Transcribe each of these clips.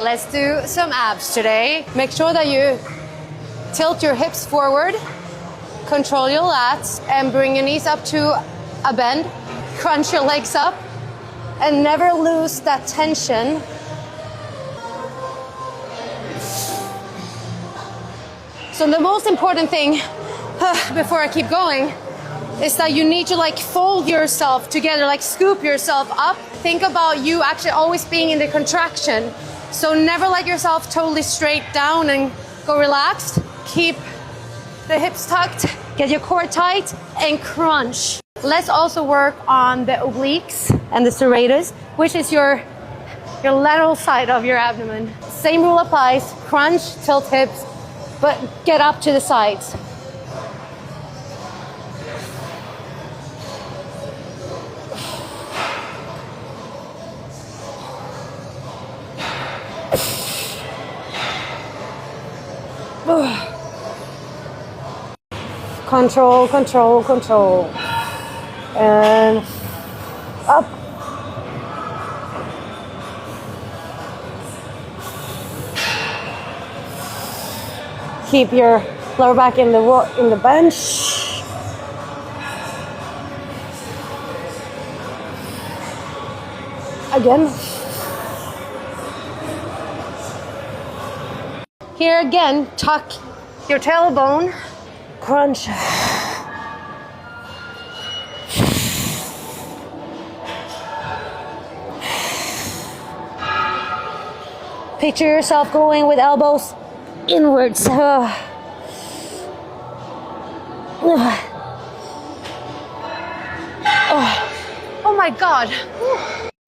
let's do some abs today. Make sure that you tilt your hips forward, control your lats, and bring your knees up to a bend. Crunch your legs up, and never lose that tension. So the most important thing, before I keep going, is that you need to like fold yourself together, like scoop yourself up. Think about you actually always being in the contraction. So never let yourself totally straight down and go relaxed. Keep the hips tucked, get your core tight, and crunch. Let's also work on the obliques and the serratus, which is your lateral side of your abdomen. Same rule applies, crunch, tilt hips, but get up to the sides. Control, control, control. And up. Keep your lower back in the bench. Again. Here again, tuck your tailbone, crunch. Picture yourself going with elbows inwards. Oh my God.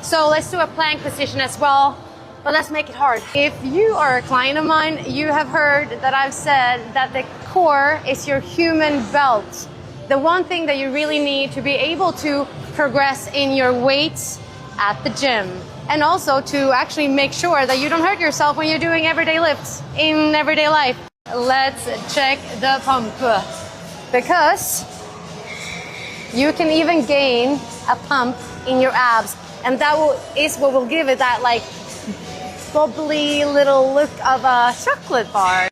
So let's do a plank position as well, but let's make it hard. If you are a client of mine, you have heard that I've said that the core is your human belt. The one thing that you really need to be able to progress in your weights at the gym. And also to actually make sure that you don't hurt yourself when you're doing everyday lifts in everyday life. Let's check the pump. Because you can even gain a pump in your abs. And that is what will give it that like bubbly little look of a chocolate bar.